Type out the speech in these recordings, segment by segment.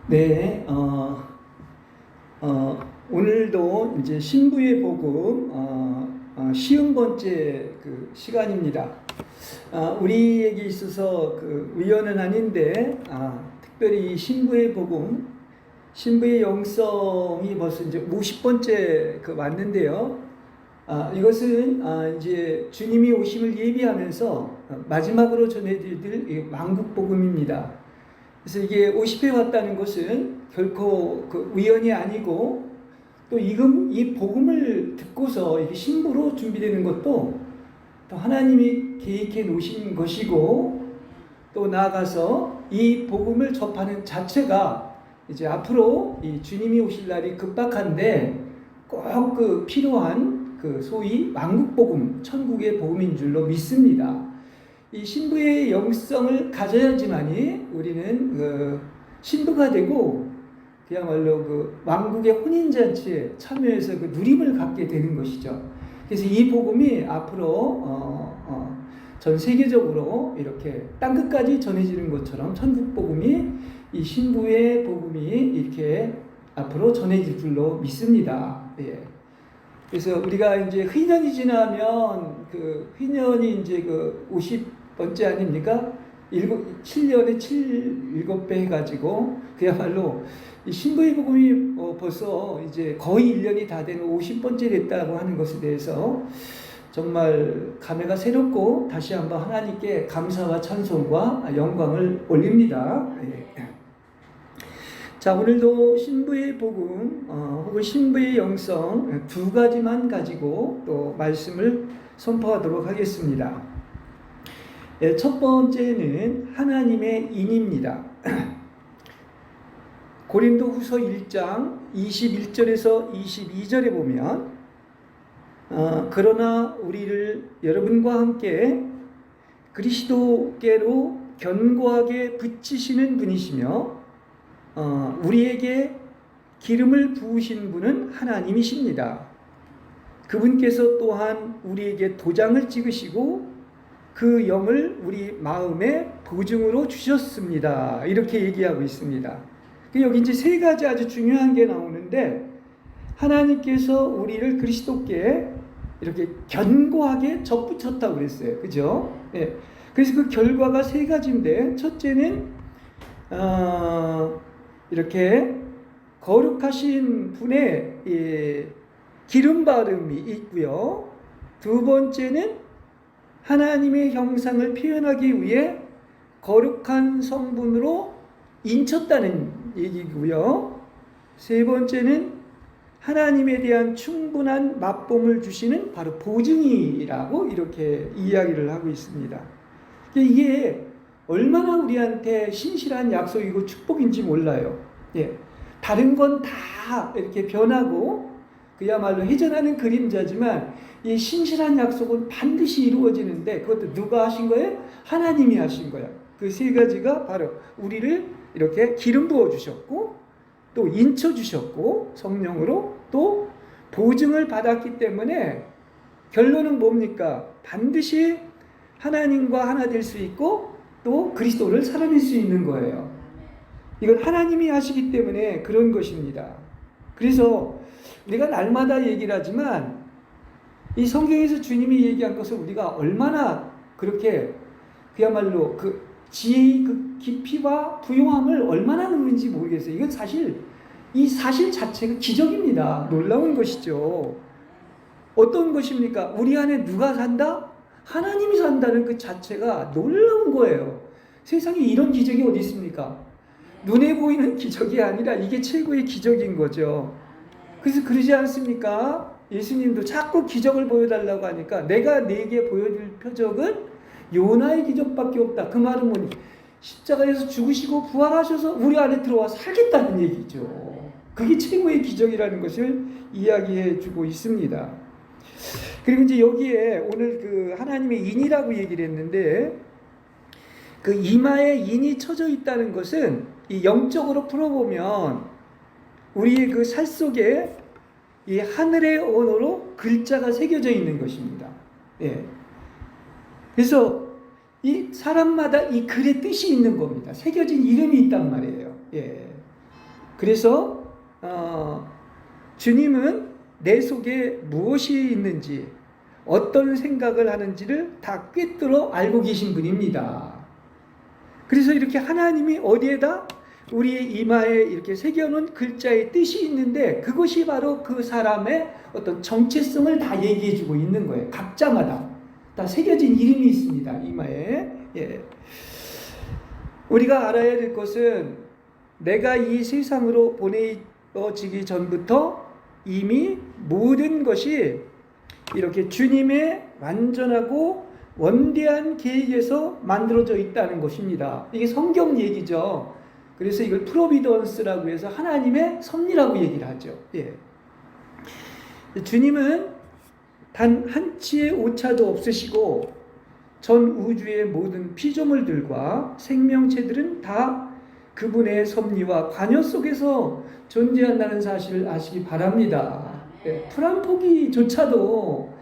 네, 오늘도 이제 신부의 복음 쉬운 번째 그 시간입니다. 우리에게 있어서 그 우연은 아닌데 특별히 이 신부의 복음, 신부의 영성이 벌써 이제 50번째 그 왔는데요. 이것은 이제 주님이 오심을 예비하면서 마지막으로 전해드릴 이 왕국 복음입니다. 그래서 이게 50회 왔다는 것은 결코 그 우연이 아니고 또 이 복음을 듣고서 이게 신부로 준비되는 것도 또 하나님이 계획해 놓으신 것이고 또 나아가서 이 복음을 접하는 자체가 이제 앞으로 이 주님이 오실 날이 급박한데 꼭 그 필요한 그 소위 왕국 복음, 천국의 복음인 줄로 믿습니다. 이 신부의 영성을 가져야지만이 우리는 그 신부가 되고 그야말로 그 왕국의 혼인잔치에 참여해서 그 누림을 갖게 되는 것이죠. 그래서 이 복음이 앞으로 전 세계적으로 이렇게 땅끝까지 전해지는 것처럼 천국 복음이 이 신부의 복음이 이렇게 앞으로 전해질 줄로 믿습니다. 예. 그래서 우리가 이제 희년이 지나면 그 희년이 이제 그 50번째 아닙니까? 7년에 7배 해가지고 그야말로 이 신부의 복음이 벌써 이제 거의 1년이 다 되는 50번째 됐다고 하는 것에 대해서 정말 감회가 새롭고 다시 한번 하나님께 감사와 찬송과 영광을 올립니다. 예. 자, 오늘도 신부의 복음 혹은 신부의 영성 두 가지만 가지고 또 말씀을 선포하도록 하겠습니다. 첫 번째는 하나님의 인입니다. 고린도후서 1장 21절에서 22절에 보면 그러나 우리를 여러분과 함께 그리스도께로 견고하게 붙이시는 분이시며 우리에게 기름을 부으신 분은 하나님이십니다. 그분께서 또한 우리에게 도장을 찍으시고 그 영을 우리 마음에 보증으로 주셨습니다. 이렇게 얘기하고 있습니다. 여기 이제 세 가지 아주 중요한 게 나오는데 하나님께서 우리를 그리스도께 이렇게 견고하게 접붙였다고 그랬어요. 그죠? 예. 그래서 그 결과가 세 가지인데 첫째는 이렇게 거룩하신 분의 기름 바름이 있고요. 두 번째는 하나님의 형상을 표현하기 위해 거룩한 성분으로 인쳤다는 얘기고요. 세 번째는 하나님에 대한 충분한 맛봄을 주시는 바로 보증이라고 이렇게 이야기를 하고 있습니다. 이게 얼마나 우리한테 신실한 약속이고 축복인지 몰라요. 예. 다른 건 다 이렇게 변하고 그야말로 회전하는 그림자지만 이 신실한 약속은 반드시 이루어지는데 그것도 누가 하신 거예요? 하나님이 하신 거야. 그 세 가지가 바로 우리를 이렇게 기름 부어 주셨고 또 인쳐 주셨고 성령으로 또 보증을 받았기 때문에 결론은 뭡니까? 반드시 하나님과 하나 될 수 있고 또 그리스도를 살아낼 수 있는 거예요. 이건 하나님이 하시기 때문에 그런 것입니다. 그래서 우리가 날마다 얘기를 하지만 이 성경에서 주님이 얘기한 것을 우리가 얼마나 그렇게 그야말로 그 지혜의 그 깊이와 부요함을 얼마나 누리는지 모르겠어요. 이건 사실 이 사실 자체가 기적입니다. 놀라운 것이죠. 어떤 것입니까? 우리 안에 누가 산다? 하나님이 산다는 그 자체가 놀라운 거예요. 세상에 이런 기적이 어디 있습니까? 눈에 보이는 기적이 아니라 이게 최고의 기적인 거죠. 그래서 그러지 않습니까? 예수님도 자꾸 기적을 보여달라고 하니까 내가 네게 보여줄 표적은 요나의 기적밖에 없다. 그 말은 뭐니? 십자가에서 죽으시고 부활하셔서 우리 안에 들어와 살겠다는 얘기죠. 그게 최고의 기적이라는 것을 이야기해 주고 있습니다. 그리고 이제 여기에 오늘 그 하나님의 인이라고 얘기를 했는데 그 이마에 인이 쳐져 있다는 것은 이 영적으로 풀어보면 우리의 그 살 속에 이 하늘의 언어로 글자가 새겨져 있는 것입니다. 예. 그래서 이 사람마다 이 글의 뜻이 있는 겁니다. 새겨진 이름이 있단 말이에요. 예. 그래서 주님은 내 속에 무엇이 있는지, 어떤 생각을 하는지를 다 꿰뚫어 알고 계신 분입니다. 그래서 이렇게 하나님이 어디에다 우리의 이마에 이렇게 새겨놓은 글자의 뜻이 있는데, 그것이 바로 그 사람의 어떤 정체성을 다 얘기해주고 있는 거예요. 각자마다 다 새겨진 이름이 있습니다, 이마에. 예. 우리가 알아야 될 것은, 내가 이 세상으로 보내지기 전부터 이미 모든 것이 이렇게 주님의 완전하고 원대한 계획에서 만들어져 있다는 것입니다. 이게 성경 얘기죠. 그래서 이걸 프로비던스라고 해서 하나님의 섭리라고 얘기를 하죠. 예. 주님은 단 한치의 오차도 없으시고, 전 우주의 모든 피조물들과 생명체들은 다 그분의 섭리와 관여 속에서 존재한다는 사실을 아시기 바랍니다. 예. 풀 한 포기조차도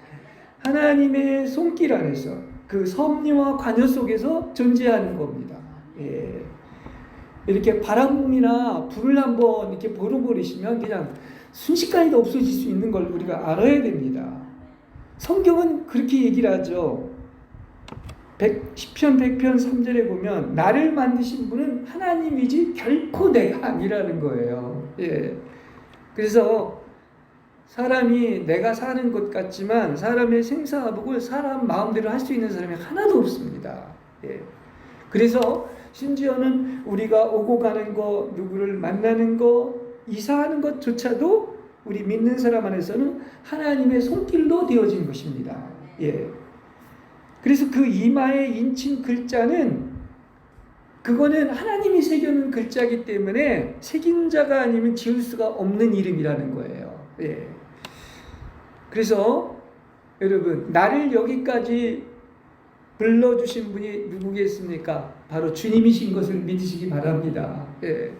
하나님의 손길 안에서 그 섭리와 관여 속에서 존재하는 겁니다. 예. 이렇게 바람이나 불을 한번 이렇게 불어버리시면 그냥 순식간에도 없어질 수 있는 걸 우리가 알아야 됩니다. 성경은 그렇게 얘기를 하죠. 시편 100편 3절에 보면, 나를 만드신 분은 하나님이지 결코 내가 아니라는 거예요. 예. 그래서 사람이 내가 사는 것 같지만 사람의 생사화복을 사람 마음대로 할 수 있는 사람이 하나도 없습니다. 예. 그래서 심지어는 우리가 오고 가는 거, 누구를 만나는 거, 이사하는 것조차도 우리 믿는 사람 안에서는 하나님의 손길로 되어진 것입니다. 예. 그래서 그 이마에 인친 글자는, 그거는 하나님이 새겨놓은 글자이기 때문에 새긴 자가 아니면 지울 수가 없는 이름이라는 거예요. 예. 그래서 여러분, 나를 여기까지 불러주신 분이 누구겠습니까? 바로 주님이신 것을 믿으시기 바랍니다. 예.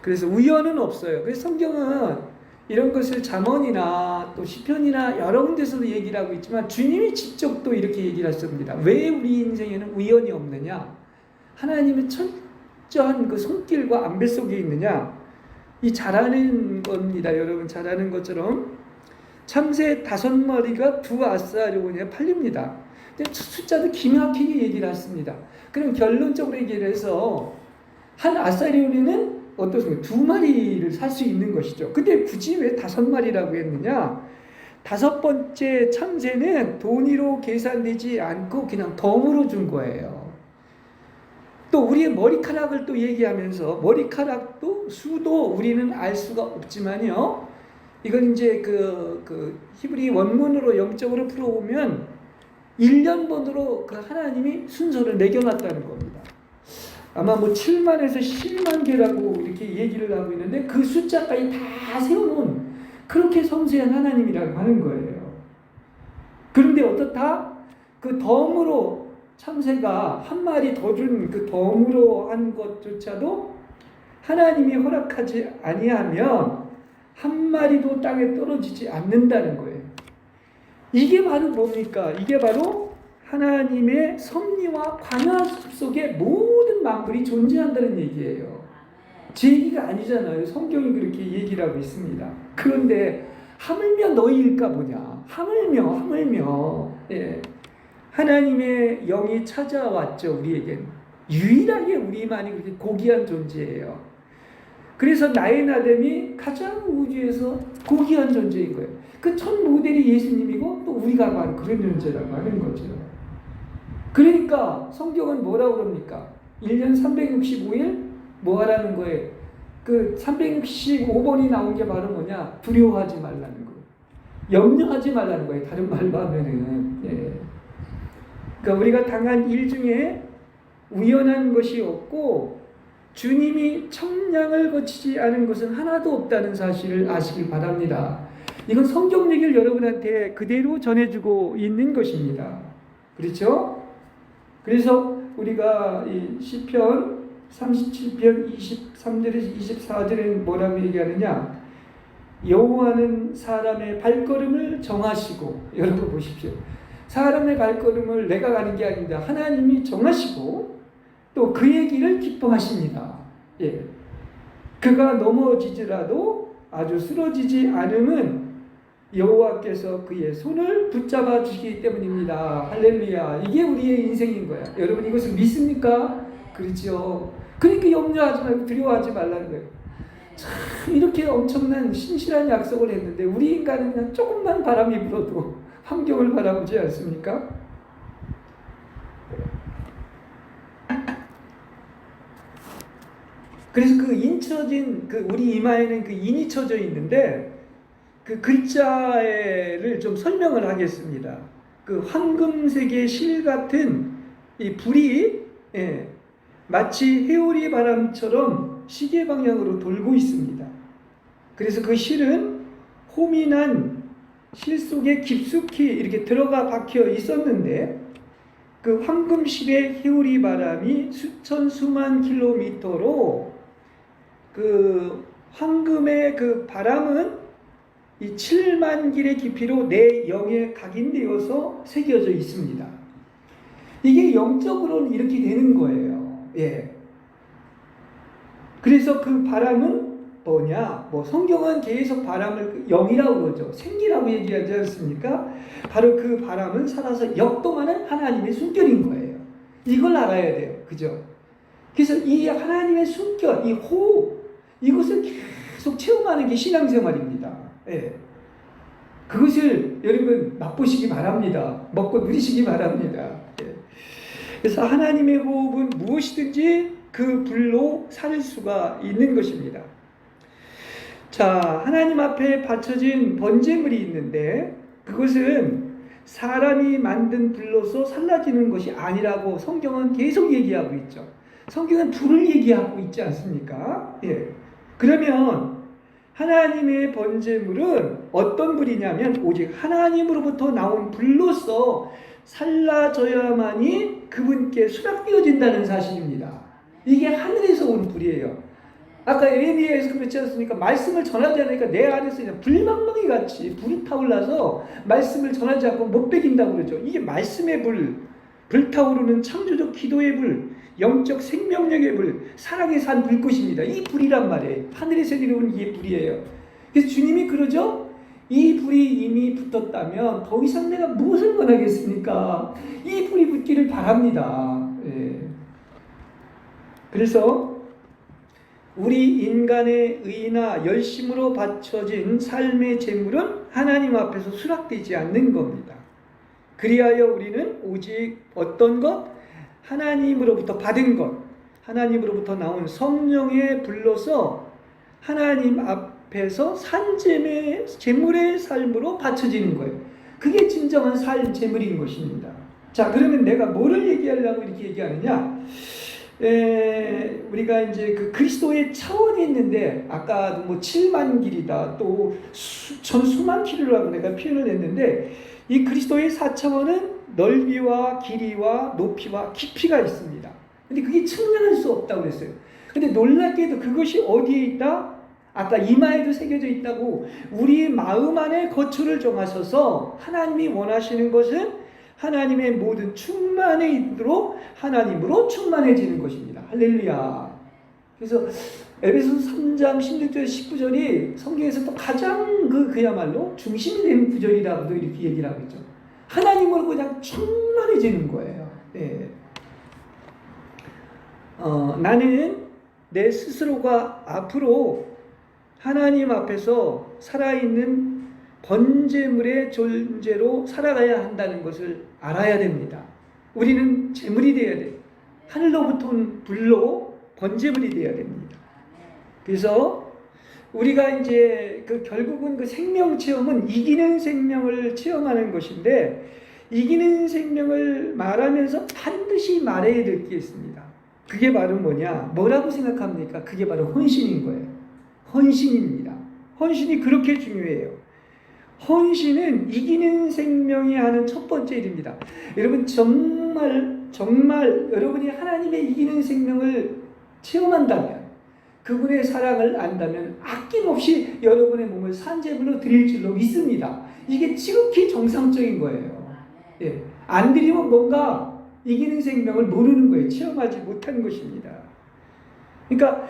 그래서 우연은 없어요. 그래서 성경은 이런 것을 잠언이나 또 시편이나 여러 군데서도 얘기를 하고 있지만, 주님이 직접 또 이렇게 얘기를 하셨습니다. 왜 우리 인생에는 우연이 없느냐? 하나님의 철저한 그 손길과 안배 속에 있느냐? 이 잘하는 겁니다. 여러분, 잘하는 것처럼 참새 5마리가 2아사리온에 팔립니다. 근데 숫자도 기막히게 얘기를 했습니다. 그럼 결론적으로 얘기를 해서 한 아사리온에는 어떻습니까? 2마리를 살 수 있는 것이죠. 근데 굳이 왜 5마리라고 했느냐? 5번째 참새는 돈으로 계산되지 않고 그냥 덤으로 준 거예요. 또 우리의 머리카락을 또 얘기하면서, 머리카락도 수도 우리는 알 수가 없지만요, 이건 이제 그 히브리 원문으로 영적으로 풀어보면 1년번으로 그 하나님이 순서를 매겨놨다는 겁니다. 아마 뭐 7만에서 10만 개라고 이렇게 얘기를 하고 있는데, 그 숫자까지 다 세워놓은 그렇게 섬세한 하나님이라고 하는 거예요. 그런데 어떻다? 그 덤으로 참새가 한 마리 더 준 그 덤으로 한 것조차도 하나님이 허락하지 아니하면 한 마리도 땅에 떨어지지 않는다는 거예요. 이게 바로 뭡니까? 이게 바로 하나님의 섭리와 관여 속에 모든 만물이 존재한다는 얘기예요. 제 얘기가 아니잖아요. 성경이 그렇게 얘기를 하고 있습니다. 그런데 하물며 너희일까 보냐. 하물며 예. 하나님의 영이 찾아왔죠. 우리에겐 유일하게 우리만이 그렇게 고귀한 존재예요. 그래서 나의 나됨이 가장 우주에서 고귀한 존재인 거예요. 그 첫 모델이 예수님이고, 또 우리가 바로 그런 존재라고 하는 거죠. 그러니까 성경은 뭐라고 그럽니까? 1년 365일 뭐 하라는 거예요? 그 365번이 나온 게 바로 뭐냐? 두려워하지 말라는 거예요. 염려하지 말라는 거예요. 다른 말로 하면은. 예. 그러니까 우리가 당한 일 중에 우연한 것이 없고, 주님이 청량을 거치지 않은 것은 하나도 없다는 사실을 아시길 바랍니다. 이건 성경 얘기를 여러분한테 그대로 전해주고 있는 것입니다. 그렇죠? 그래서 우리가 이 시편 37편 23절에서 24절에 뭐라고 얘기하느냐? 여호와는 사람의 발걸음을 정하시고, 여러분 보십시오. 사람의 발걸음을 내가 가는 게 아닙니다. 하나님이 정하시고 또 그의 길을 기뻐하십니다. 예. 그가 넘어지더라도 아주 쓰러지지 않음은 여호와께서 그의 손을 붙잡아 주시기 때문입니다. 할렐루야. 이게 우리의 인생인 거야. 여러분 이것을 믿습니까? 그렇죠. 그러니까 염려하지 말고 두려워하지 말라는 거예요. 참 이렇게 엄청난 신실한 약속을 했는데 우리 인간은 그냥 조금만 바람이 불어도 환경을 바라보지 않습니까? 그래서 그 인쳐진 우리 이마에는 그 인이 쳐져 있는데 그 글자를 좀 설명을 하겠습니다. 그 황금색의 실 같은 이 불이 마치 회오리 바람처럼 시계 방향으로 돌고 있습니다. 그래서 그 실은 호민한 실 속에 깊숙이 이렇게 들어가 박혀 있었는데 그 황금실의 회오리 바람이 수천 수만 킬로미터로 그 황금의 그 바람은 이 7만 길의 깊이로 내 영에 각인되어서 새겨져 있습니다. 이게 영적으로는 이렇게 되는 거예요. 예. 그래서 그 바람은 뭐냐? 뭐 성경은 계속 바람을 영이라고 그러죠. 생기라고 얘기하지 않습니까? 바로 그 바람은 살아서 역동하는 하나님의 숨결인 거예요. 이걸 알아야 돼요. 그죠? 그래서 이 하나님의 숨결, 이 호흡, 이것을 계속 체험하는 게 신앙생활입니다. 예. 그것을 여러분 맛보시기 바랍니다. 먹고 누리시기 바랍니다. 예. 그래서 하나님의 호흡은 무엇이든지 그 불로 살 수가 있는 것입니다. 자, 하나님 앞에 바쳐진 번제물이 있는데 그것은 사람이 만든 불로서 살라지는 것이 아니라고 성경은 계속 얘기하고 있죠. 성경은 불을 얘기하고 있지 않습니까? 예. 그러면 하나님의 번제물은 어떤 불이냐면 오직 하나님으로부터 나온 불로서 살라져야만이 그분께 수락되어진다는 사실입니다. 이게 하늘에서 온 불이에요. 아까 에레미야에서 그렇지 않습니까? 말씀을 전하지 않으니까 내 안에서 그냥 불망망이 같이 불이 타올라서 말씀을 전하지 않고 못 베긴다고 그러죠. 이게 말씀의 불, 불타오르는 창조적 기도의 불, 영적 생명력의 불, 사랑의 산 불꽃입니다. 이 불이란 말이에요. 하늘에서 내려오는 이 불이에요. 그래서 주님이 그러죠. 이 불이 이미 붙었다면 더 이상 내가 무엇을 원하겠습니까? 이 불이 붙기를 바랍니다. 예. 그래서 우리 인간의 의나 열심으로 바쳐진 삶의 재물은 하나님 앞에서 수락되지 않는 겁니다. 그리하여 우리는 오직 어떤 것? 하나님으로부터 받은 것, 하나님으로부터 나온 성령의 불로서 하나님 앞에서 산 재물의 삶으로 바쳐지는 거예요. 그게 진정한 재물인 것입니다. 자, 그러면 내가 뭐를 얘기하려고 이렇게 얘기하느냐? 우리가 이제 그 그리스도의 차원이 있는데 아까도 뭐 7만 길이다 또 수만 킬로라고 내가 표현을 했는데 이 그리스도의 4차원은 넓이와 길이와 높이와 깊이가 있습니다. 근데 그게 측량할 수 없다고 그랬어요. 근데 놀랍게도 그것이 어디에 있다? 아까 이마에도 새겨져 있다고 우리 마음 안에 거처를 정하셔서 하나님이 원하시는 것은 하나님의 모든 충만에 이르도록 하나님으로 충만해지는 것입니다. 할렐루야. 그래서 에베소서 3장 16절 19절이 성경에서 또 가장 그야말로 중심이 되는 구절이라고도 이렇게 얘기를 하고 있죠. 하나님으로 그냥 충만해지는 거예요. 네. 나는 내 스스로가 앞으로 하나님 앞에서 살아있는 번제물의 존재로 살아가야 한다는 것을 알아야 됩니다. 우리는 제물이 되어야 돼요. 하늘로부터 온 불로 번제물이 되어야 됩니다. 그래서 우리가 이제 결국은 그 생명 체험은 이기는 생명을 체험하는 것인데 이기는 생명을 말하면서 반드시 말해야 될 게 있습니다. 그게 바로 뭐냐? 뭐라고 생각합니까? 그게 바로 헌신인 거예요. 헌신입니다. 헌신이 그렇게 중요해요. 헌신은 이기는 생명이 하는 첫 번째 일입니다. 여러분 정말 여러분이 하나님의 이기는 생명을 체험한다면 그분의 사랑을 안다면 아낌없이 여러분의 몸을 산제물로 드릴 줄로 믿습니다. 이게 지극히 정상적인 거예요. 예. 안 드리면 뭔가 이기는 생명을 모르는 거예요. 체험하지 못한 것입니다. 그러니까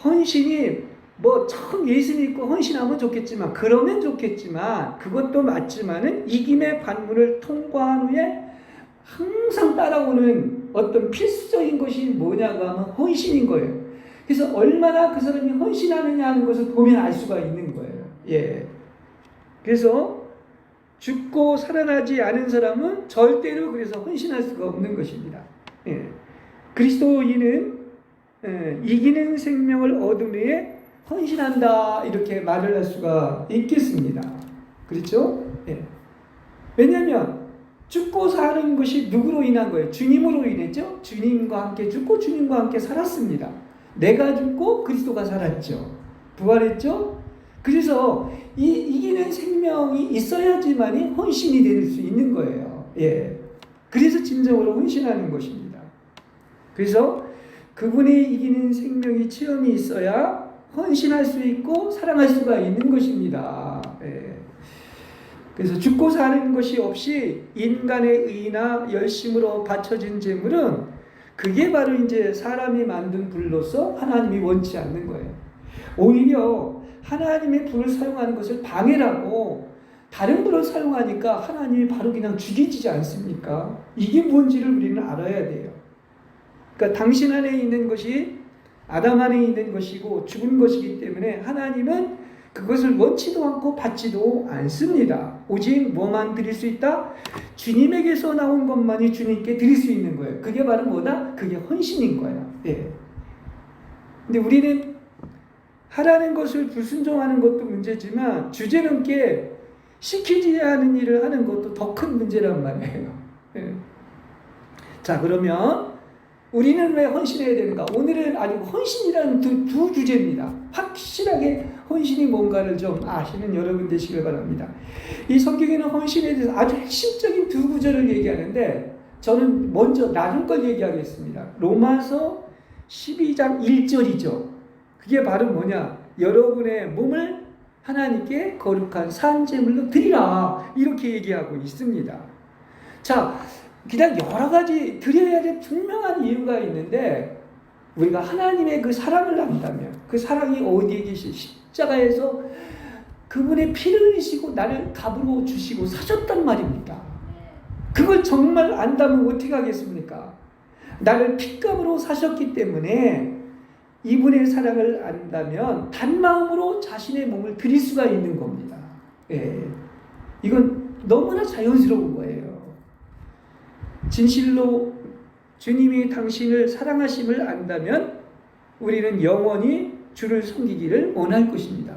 헌신이 뭐 처음 예수 믿고 헌신하면 좋겠지만, 그러면 좋겠지만, 그것도 맞지만은 이김의 관문을 통과한 후에 항상 따라오는 어떤 필수적인 것이 뭐냐고 하면 헌신인 거예요. 그래서 얼마나 그 사람이 헌신하느냐 하는 것을 보면 알 수가 있는 거예요. 예. 그래서 죽고 살아나지 않은 사람은 절대로 그래서 헌신할 수가 없는 것입니다. 예. 그리스도인은 이기는 생명을 얻은 후에 헌신한다 이렇게 말을 할 수가 있겠습니다. 그렇죠? 예. 왜냐하면 죽고 사는 것이 누구로 인한 거예요? 주님으로 인했죠. 주님과 함께 죽고 주님과 함께 살았습니다. 내가 죽고 그리스도가 살았죠. 부활했죠. 그래서 이 이기는 생명이 있어야지만이 헌신이 될 수 있는 거예요. 예. 그래서 진정으로 헌신하는 것입니다. 그래서 그분의 이기는 생명이 체험이 있어야 헌신할 수 있고 사랑할 수가 있는 것입니다. 예. 그래서 죽고 사는 것이 없이 인간의 의나 열심으로 바쳐진 재물은 그게 바로 이제 사람이 만든 불로서 하나님이 원치 않는 거예요. 오히려 하나님의 불을 사용하는 것을 방해라고 다른 불을 사용하니까 하나님이 바로 그냥 죽이지 않습니까? 이게 뭔지를 우리는 알아야 돼요. 그러니까 당신 안에 있는 것이 아담 안에 있는 것이고 죽은 것이기 때문에 하나님은 그것을 원치도 않고 받지도 않습니다. 오직 뭐만 드릴 수 있다? 주님에게서 나온 것만이 주님께 드릴 수 있는 거예요. 그게 바로 뭐다? 그게 헌신인 거예요. 예. 근데 우리는 하라는 것을 불순종하는 것도 문제지만 주제넘게 시키지 않은 일을 하는 것도 더 큰 문제란 말이에요. 예. 자, 그러면 우리는 왜 헌신해야 되는가? 오늘은 아주 헌신이라는 두 주제입니다. 확실하게 헌신이 뭔가를 좀 아시는 여러분 되시길 바랍니다. 이 성경에는 헌신에 대해서 아주 핵심적인 두 구절을 얘기하는데 저는 먼저 나눌 걸 얘기하겠습니다. 로마서 12장 1절이죠. 그게 바로 뭐냐? 여러분의 몸을 하나님께 거룩한 산제물로 드리라 이렇게 얘기하고 있습니다. 자, 그냥 여러 가지 드려야 될 분명한 이유가 있는데 우리가 하나님의 그 사랑을 안다면 그 사랑이 어디에 계시 십자가에서 그분의 피를 흘리시고 나를 값으로 주시고 사셨단 말입니다. 그걸 정말 안다면 어떻게 하겠습니까? 나를 핏값으로 사셨기 때문에 이분의 사랑을 안다면 단마음으로 자신의 몸을 드릴 수가 있는 겁니다. 예. 이건 너무나 자연스러운 거예요. 진실로 주님이 당신을 사랑하심을 안다면 우리는 영원히 주를 섬기기를 원할 것입니다.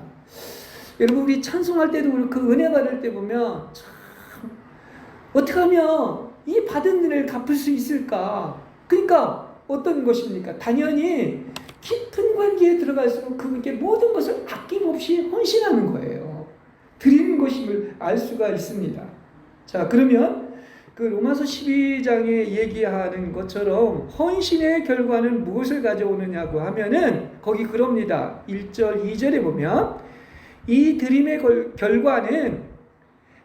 여러분, 우리 찬송할 때도 그렇고 은혜 받을 때 보면 참 어떻게 하면 이 받은 은혜를 갚을 수 있을까? 그러니까 어떤 것입니까? 당연히 깊은 관계에 들어갈수록 그분께 모든 것을 아낌없이 헌신하는 거예요. 드리는 것임을 알 수가 있습니다. 자, 그러면 그 로마서 12장에 얘기하는 것처럼 헌신의 결과는 무엇을 가져오느냐고 하면은 거기 그럽니다. 1절, 2절에 보면 이 드림의 결과는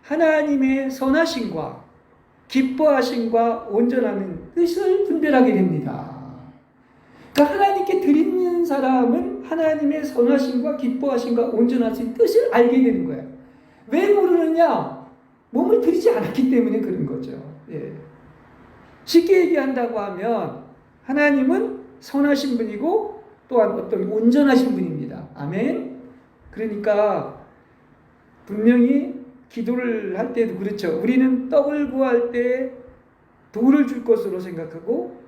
하나님의 선하심과 기뻐하심과 온전한 뜻을 분별하게 됩니다. 그러니까 하나님께 드리는 사람은 하나님의 선하심과 기뻐하심과 온전하신 뜻을 알게 되는 거예요. 왜 모르느냐? 몸을 드리지 않았기 때문에 그런 거죠. 예. 쉽게 얘기한다고 하면 하나님은 선하신 분이고 또한 어떤 온전하신 분입니다. 아멘. 그러니까 분명히 기도를 할 때도 그렇죠. 우리는 떡을 구할 때 돌을 줄 것으로 생각하고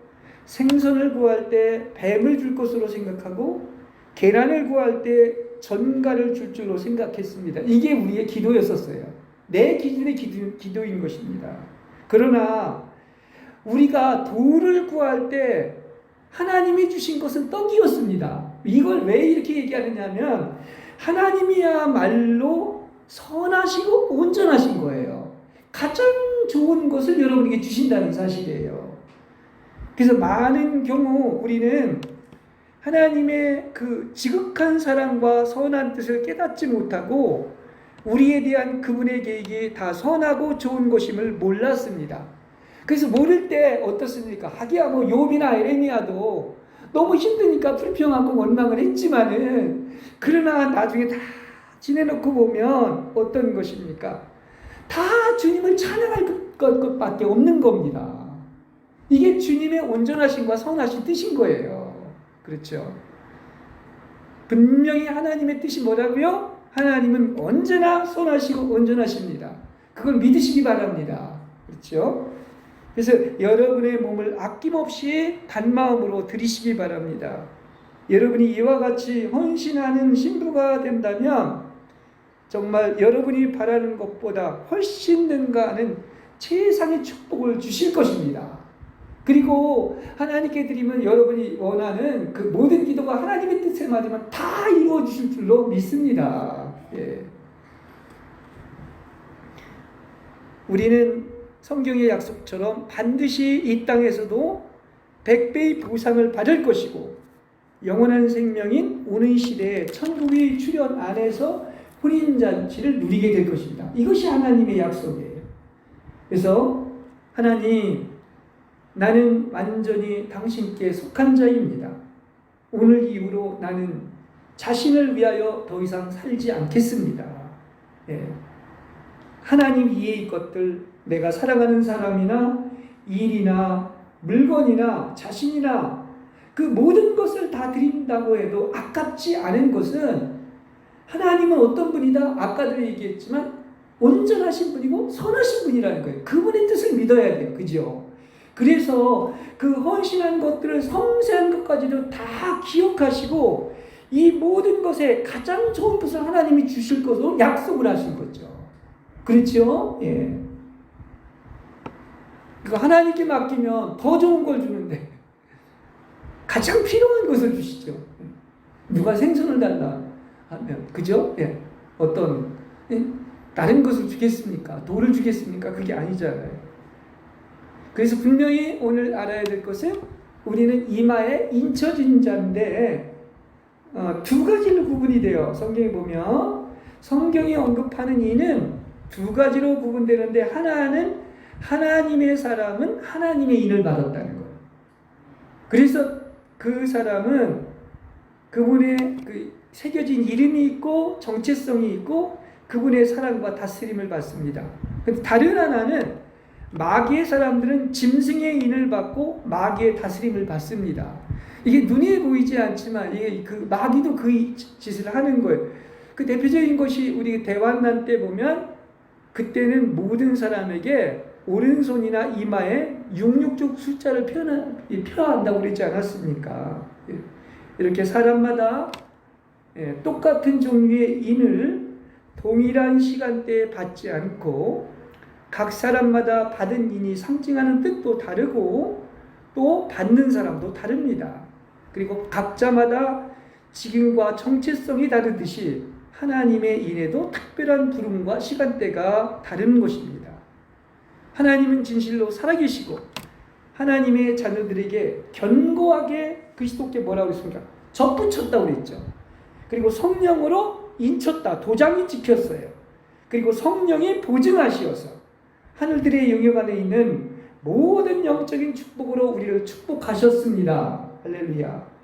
생선을 구할 때 뱀을 줄 것으로 생각하고 계란을 구할 때 전갈을 줄 줄로 생각했습니다. 이게 우리의 기도였었어요. 내 기준의 기도인 것입니다. 그러나 우리가 돌을 구할 때 하나님이 주신 것은 떡이었습니다. 이걸 왜 이렇게 얘기하느냐면 하나님이야말로 선하시고 온전하신 거예요. 가장 좋은 것을 여러분에게 주신다는 사실이에요. 그래서 많은 경우 우리는 하나님의 그 지극한 사랑과 선한 뜻을 깨닫지 못하고 우리에 대한 그분의 계획이 다 선하고 좋은 것임을 몰랐습니다. 그래서 모를 때 어떻습니까? 하기야 뭐 욥이나 에레미야도 너무 힘드니까 불평하고 원망을 했지만은 그러나 나중에 다 지내놓고 보면 어떤 것입니까? 다 주님을 찬양할 것밖에 없는 겁니다. 이게 주님의 온전하심과 선하신 뜻인 거예요. 그렇죠? 분명히 하나님의 뜻이 뭐라고요? 하나님은 언제나 선하시고 온전하십니다. 그걸 믿으시기 바랍니다. 그렇죠? 그래서 여러분의 몸을 아낌없이 단마음으로 드리시기 바랍니다. 여러분이 이와 같이 헌신하는 신부가 된다면 정말 여러분이 바라는 것보다 훨씬 능가하는 최상의 축복을 주실 것입니다. 그리고 하나님께 드리면 여러분이 원하는 그 모든 기도가 하나님의 뜻에 맞으면 다 이루어지실 줄로 믿습니다. 예. 우리는 성경의 약속처럼 반드시 이 땅에서도 100배의 보상을 받을 것이고 영원한 생명인 오는 시대에 천국의 출현 안에서 혼인잔치를 누리게 될 것입니다. 이것이 하나님의 약속이에요. 그래서 하나님, 나는 완전히 당신께 속한 자입니다. 오늘 이후로 나는 자신을 위하여 더 이상 살지 않겠습니다. 예. 하나님 이외의 것들, 내가 사랑하는 사람이나 일이나 물건이나 자신이나 그 모든 것을 다 드린다고 해도 아깝지 않은 것은 하나님은 어떤 분이다? 아까도 얘기했지만 온전하신 분이고 선하신 분이라는 거예요. 그분의 뜻을 믿어야 돼요. 그죠? 그래서 그 헌신한 것들을 섬세한 것까지도 다 기억하시고 이 모든 것에 가장 좋은 것을 하나님이 주실 것으로 약속을 하신 거죠. 그렇죠? 예. 그거 하나님께 맡기면 더 좋은 걸 주는데 가장 필요한 것을 주시죠. 누가 생선을 달라 하면 그죠? 예. 어떤 다른 것을 주겠습니까? 돌을 주겠습니까? 그게 아니잖아요. 그래서 분명히 오늘 알아야 될 것은 우리는 이마에 인쳐진 자인데 두 가지로 구분이 돼요. 성경에 보면 성경이 언급하는 이는 두 가지로 구분되는데 하나는 하나님의 사람은 하나님의 인을 받았다는 거예요. 그래서 그 사람은 그분의 그 새겨진 이름이 있고 정체성이 있고 그분의 사랑과 다스림을 받습니다. 다른 하나는 마귀의 사람들은 짐승의 인을 받고 마귀의 다스림을 받습니다. 이게 눈에 보이지 않지만 이게 그 마귀도 그 짓을 하는 거예요. 그 대표적인 것이 우리 대환난 때 보면 그때는 모든 사람에게 오른손이나 이마에 666 숫자를 표한다고 그러지 않았습니까? 이렇게 사람마다 똑같은 종류의 인을 동일한 시간대에 받지 않고 각 사람마다 받은 인이 상징하는 뜻도 다르고 또 받는 사람도 다릅니다. 그리고 각자마다 직임과 정체성이 다르듯이 하나님의 인에도 특별한 부름과 시간대가 다른 것입니다. 하나님은 진실로 살아계시고 하나님의 자녀들에게 견고하게 그리스도께 뭐라고 했습니까? 접붙였다고 그랬죠. 그리고 성령으로 인쳤다. 도장이 찍혔어요. 그리고 성령이 보증하시어서 하늘들의 영역 안에 있는 모든 영적인 축복으로 우리를 축복하셨습니다. 할렐루야.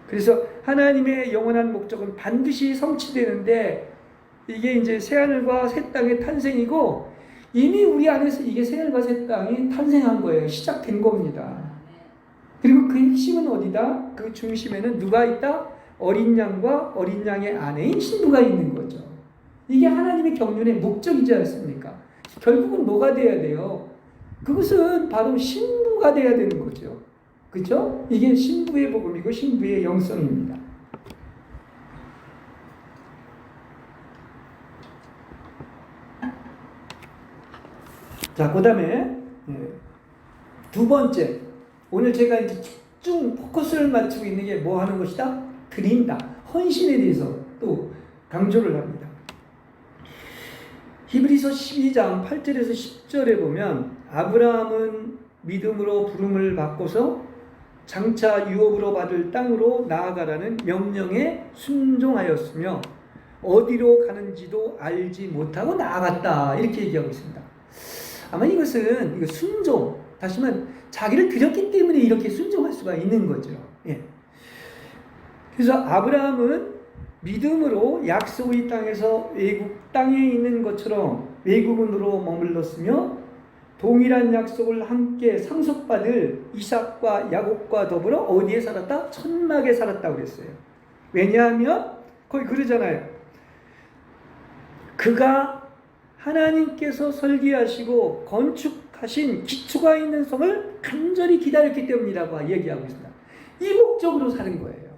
그래서 하나님의 영원한 목적은 반드시 성취되는데 이게 이제 새하늘과 새 땅의 탄생이고 이미 우리 안에서 이게 새하늘과 새 땅이 탄생한 거예요. 시작된 겁니다. 그리고 그 핵심은 어디다? 그 중심에는 누가 있다? 어린 양과 어린 양의 아내인 신부가 있는 거죠. 이게 하나님의 경륜의 목적이지 않습니까? 결국은 뭐가 돼야 돼요? 그것은 바로 신부가 돼야 되는 거죠. 그렇죠? 이게 신부의 복음이고 신부의 영성입니다. 자, 그 다음에 두 번째, 오늘 제가 이제 집중 포커스를 맞추고 있는 게 뭐 하는 것이다? 드린다. 헌신에 대해서 또 강조를 합니다. 히브리서 12장 8절에서 10절에 보면 아브라함은 믿음으로 부름을 받고서 장차 유업으로 받을 땅으로 나아가라는 명령에 순종하였으며 어디로 가는지도 알지 못하고 나아갔다. 이렇게 얘기하고 있습니다. 아마 이것은 순종, 다시 말하면 자기를 드렸기 때문에 이렇게 순종할 수가 있는 거죠. 예. 그래서 아브라함은 믿음으로 약속의 땅에서 외국 땅에 있는 것처럼 외국인으로 머물렀으며 동일한 약속을 함께 상속받을 이삭과 야곱과 더불어 어디에 살았다? 천막에 살았다고 그랬어요. 왜냐하면 거기 그러잖아요. 그가 하나님께서 설계하시고 건축하신 기초가 있는 성을 간절히 기다렸기 때문이라고 얘기하고 있습니다. 이 목적으로 사는 거예요.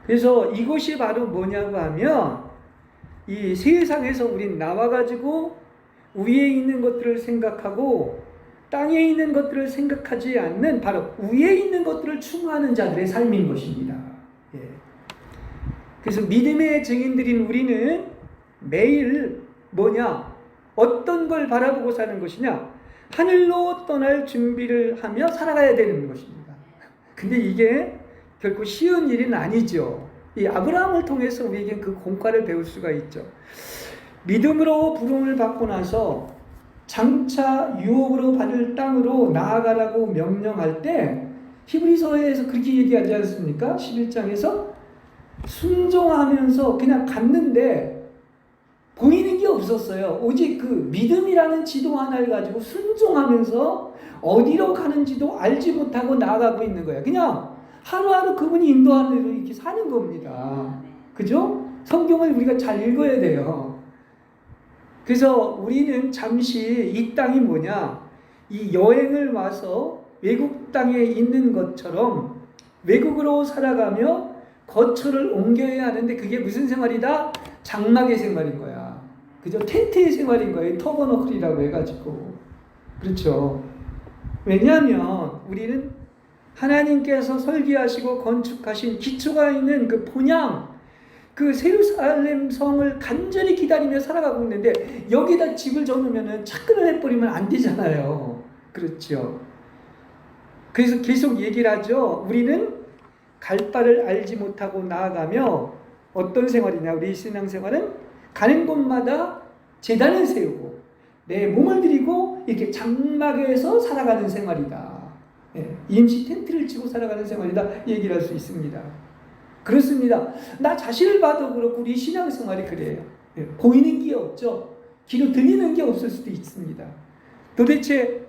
그래서 이것이 바로 뭐냐고 하면 이 세상에서 우린 나와가지고 위에 있는 것들을 생각하고 땅에 있는 것들을 생각하지 않는 바로 위에 있는 것들을 추구하는 자들의 삶인 것입니다. 예. 그래서 믿음의 증인들인 우리는 매일 뭐냐? 어떤 걸 바라보고 사는 것이냐? 하늘로 떠날 준비를 하며 살아가야 되는 것입니다. 근데 이게 결코 쉬운 일은 아니죠. 이 아브라함을 통해서 우리에게 그 공과를 배울 수가 있죠. 믿음으로 부름을 받고 나서 장차 유업으로 받을 땅으로 나아가라고 명령할 때 히브리서에서 그렇게 얘기하지 않습니까? 11장에서 순종하면서 그냥 갔는데 보이는 게 없었어요. 오직 그 믿음이라는 지도 하나를 가지고 순종하면서 어디로 가는지도 알지 못하고 나아가고 있는 거예요. 그냥 하루하루 그분이 인도하는 대로 이렇게 사는 겁니다. 그죠? 성경을 우리가 잘 읽어야 돼요. 그래서 우리는 잠시 이 땅이 뭐냐? 이 여행을 와서 외국 땅에 있는 것처럼 외국으로 살아가며 거처를 옮겨야 하는데 그게 무슨 생활이다? 장막의 생활인 거야. 그죠? 텐트의 생활인 거예요. 터버너클이라고 해가지고. 그렇죠. 왜냐하면 우리는 하나님께서 설계하시고 건축하신 기초가 있는 그 본향, 그 예루살렘 성을 간절히 기다리며 살아가고 있는데 여기다 집을 져놓으면 착근을 해버리면 안 되잖아요. 그렇죠. 그래서 계속 얘기를 하죠. 우리는 갈 바를 알지 못하고 나아가며 어떤 생활이냐? 우리 신앙생활은 가는 곳마다 제단을 세우고 내 몸을 들이고 이렇게 장막에서 살아가는 생활이다. 예, 임시 텐트를 치고 살아가는 생활이다. 얘기를 할 수 있습니다. 그렇습니다. 나 자신을 봐도 그렇고 우리 신앙생활이 그래요. 예, 보이는 게 없죠. 귀로 들리는 게 없을 수도 있습니다. 도대체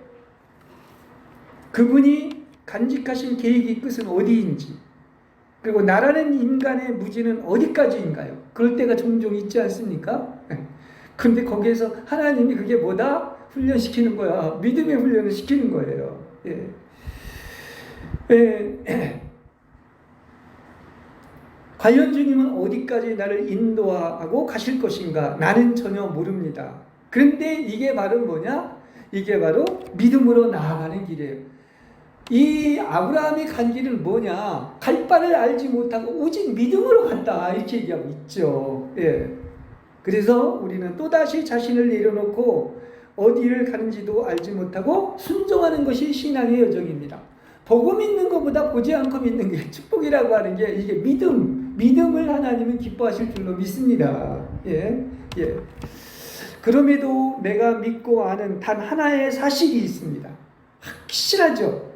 그분이 간직하신 계획의 끝은 어디인지, 그리고 나라는 인간의 무지는 어디까지인가요? 그럴 때가 종종 있지 않습니까? 그런데 거기에서 하나님이 그게 뭐다? 훈련시키는 거야. 믿음의 훈련을 시키는 거예요. 예. 과연 주님은 어디까지 나를 인도하고 가실 것인가? 나는 전혀 모릅니다. 그런데 이게 바로 뭐냐? 이게 바로 믿음으로 나아가는 길이에요. 이 아브라함이 간 길은 뭐냐? 갈 바를 알지 못하고 오직 믿음으로 갔다. 이렇게 얘기하고 있죠. 예. 그래서 우리는 또다시 자신을 내려놓고 어디를 가는지도 알지 못하고 순종하는 것이 신앙의 여정입니다. 보고 믿는 것보다 보지 않고 믿는 게 축복이라고 하는 게 이게 믿음을 하나님은 기뻐하실 줄로 믿습니다. 예. 예. 그럼에도 내가 믿고 아는 단 하나의 사실이 있습니다. 확실하죠.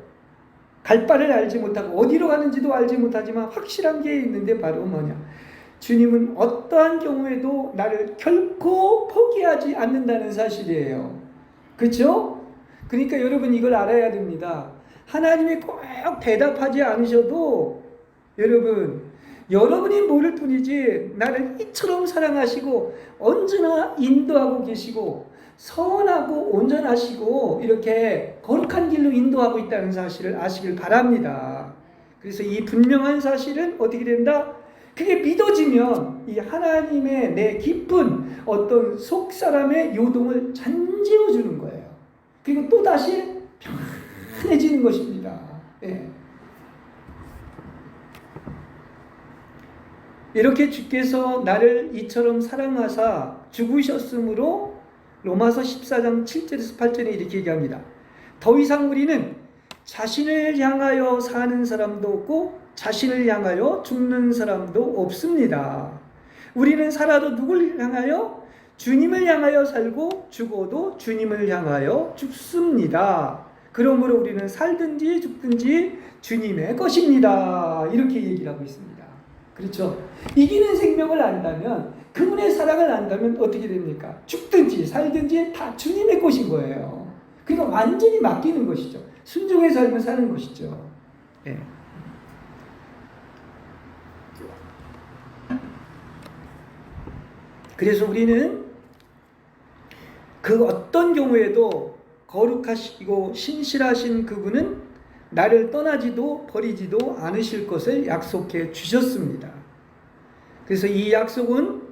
갈 바를 알지 못하고 어디로 가는지도 알지 못하지만 확실한 게 있는데 바로 뭐냐? 주님은 어떠한 경우에도 나를 결코 포기하지 않는다는 사실이에요. 그렇죠? 그러니까 여러분 이걸 알아야 됩니다. 하나님이 꼭 대답하지 않으셔도 여러분이 모를 뿐이지 나를 이처럼 사랑하시고 언제나 인도하고 계시고 선하고 온전하시고 이렇게 거룩한 길로 인도하고 있다는 사실을 아시길 바랍니다. 그래서 이 분명한 사실은 어떻게 된다? 그게 믿어지면 이 하나님의 내 깊은 어떤 속사람의 요동을 잠재워 주는 거예요. 그리고 또다시 편해지는 것입니다. 예. 이렇게 주께서 나를 이처럼 사랑하사 죽으셨으므로 로마서 14장 7절에서 8절에 이렇게 얘기합니다. 더 이상 우리는 자신을 향하여 사는 사람도 없고 자신을 향하여 죽는 사람도 없습니다. 우리는 살아도 누굴 향하여? 주님을 향하여 살고 죽어도 주님을 향하여 죽습니다. 그러므로 우리는 살든지 죽든지 주님의 것입니다. 이렇게 얘기를 하고 있습니다. 그렇죠? 이기는 생명을 안다면, 그분의 사랑을 안다면 어떻게 됩니까? 죽든지 살든지 다 주님의 것인 거예요. 그러니까 완전히 맡기는 것이죠. 순종의 삶을 사는 것이죠. 예. 그래서 우리는 그 어떤 경우에도 거룩하시고 신실하신 그분은 나를 떠나지도 버리지도 않으실 것을 약속해 주셨습니다. 그래서 이 약속은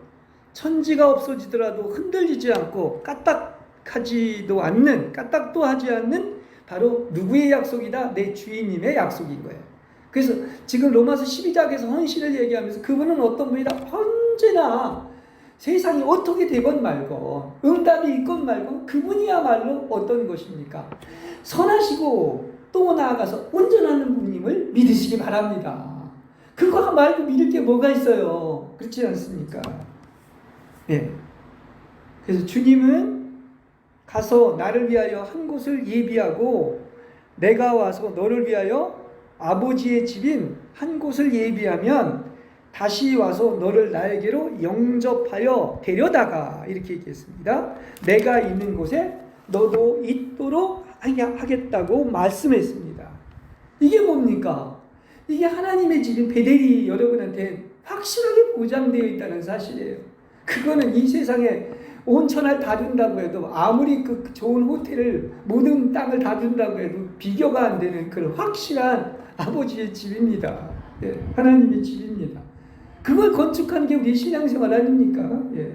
천지가 없어지더라도 흔들리지 않고 까딱도 하지 않는 바로 누구의 약속이다? 내 주인님의 약속인 거예요. 그래서 지금 로마서 12장에서 헌신을 얘기하면서 그분은 어떤 분이다? 언제나 세상이 어떻게 되건 말건, 응답이 있건 말건 그분이야말로 어떤 것입니까? 선하시고 또 나아가서 온전하는 분임을 믿으시기 바랍니다. 그거 말고 믿을 게 뭐가 있어요? 그렇지 않습니까? 예. 그래서 주님은 가서 나를 위하여 한 곳을 예비하고 내가 와서 너를 위하여 아버지의 집인 한 곳을 예비하면 다시 와서 너를 나에게로 영접하여 데려다가, 이렇게 얘기했습니다. 내가 있는 곳에 너도 있도록 하겠다고 말씀했습니다. 이게 뭡니까? 이게 하나님의 집인 베델이 여러분한테 확실하게 보장되어 있다는 사실이에요. 그거는 이 세상에 온 천하를 다 준다고 해도, 아무리 그 좋은 호텔을, 모든 땅을 다 준다고 해도 비교가 안 되는 그런 확실한 아버지의 집입니다. 예, 하나님의 집입니다. 그걸 건축한 게 우리 신앙생활 아닙니까? 예.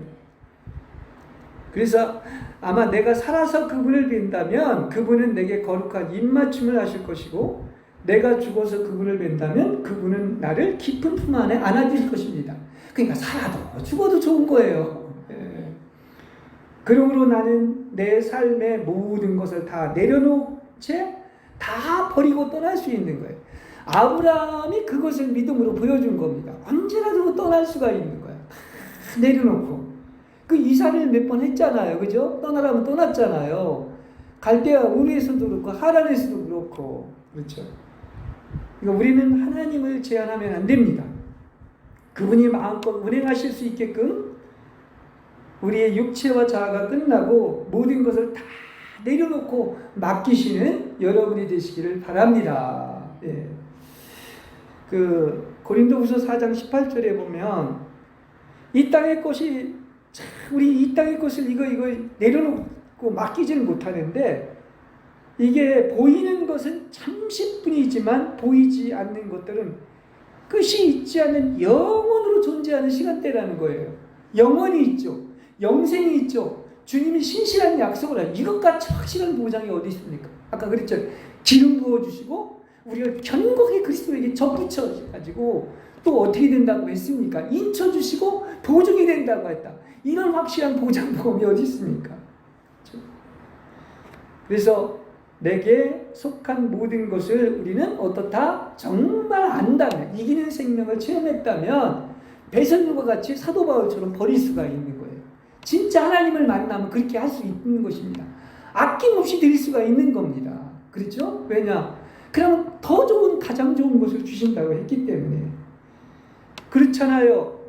그래서 아마 내가 살아서 그분을 뵌다면 그분은 내게 거룩한 입맞춤을 하실 것이고, 내가 죽어서 그분을 뵌다면 그분은 나를 깊은 품 안에 안아줄 것입니다. 그러니까 살아도 죽어도 좋은 거예요. 예. 그러므로 나는 내 삶의 모든 것을 다 내려놓은 채 다 버리고 떠날 수 있는 거예요. 아브라함이 그것을 믿음으로 보여준 겁니다. 언제라도 떠날 수가 있는 거예요. 내려놓고. 그 이사를 몇 번 했잖아요. 그죠? 떠나라면 떠났잖아요. 갈대아 우르에서도 그렇고 하란에서도 그렇고. 그렇죠? 그러니까 우리는 하나님을 제한하면 안 됩니다. 그분이 마음껏 운행하실 수 있게끔 우리의 육체와 자아가 끝나고 모든 것을 다 내려놓고 맡기시는 여러분이 되시기를 바랍니다. 예. 그 고린도후서 4장 18절에 보면 이 땅의 것이, 우리 이 땅의 것을 이거 내려놓고 맡기지는 못하는데, 이게 보이는 것은 잠시뿐이지만 보이지 않는 것들은 끝이 있지 않는 영원으로 존재하는 시간대라는 거예요. 영원이 있죠. 영생이 있죠. 주님이 신실한 약속을 하죠. 이것같이 확실한 보장이 어디 있습니까? 아까 그랬죠. 기름 부어주시고 우리를 견고하게 그리스도에게 접붙여가지고 또 어떻게 된다고 했습니까? 인쳐주시고 보증이 된다고 했다. 이런 확실한 보장보험이 어디 있습니까? 그래서 내게 속한 모든 것을 우리는 어떻다? 정말 안다면, 이기는 생명을 체험했다면 베드로와 같이 사도 바울처럼 버릴 수가 있는 거예요. 진짜 하나님을 만나면 그렇게 할 수 있는 것입니다. 아낌없이 드릴 수가 있는 겁니다. 그렇죠? 왜냐? 그러면 더 좋은, 가장 좋은 것을 주신다고 했기 때문에. 그렇잖아요.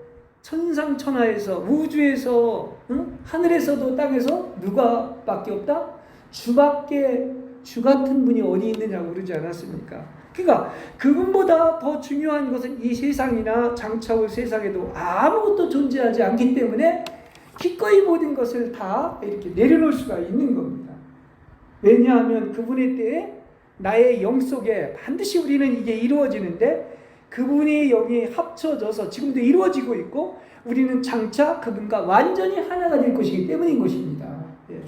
천상천하에서, 우주에서, 하늘에서도 땅에서 누가 밖에 없다? 주밖에, 주 같은 분이 어디 있느냐고 그러지 않았습니까? 그러니까 그분보다 더 중요한 것은 이 세상이나 장차 올 세상에도 아무것도 존재하지 않기 때문에 기꺼이 모든 것을 다 이렇게 내려놓을 수가 있는 겁니다. 왜냐하면 그분의 때에 나의 영 속에 반드시 우리는 이게 이루어지는데, 그분의 영이 합쳐져서 지금도 이루어지고 있고, 우리는 장차 그분과 완전히 하나가 될 것이기 때문인 것입니다. 예.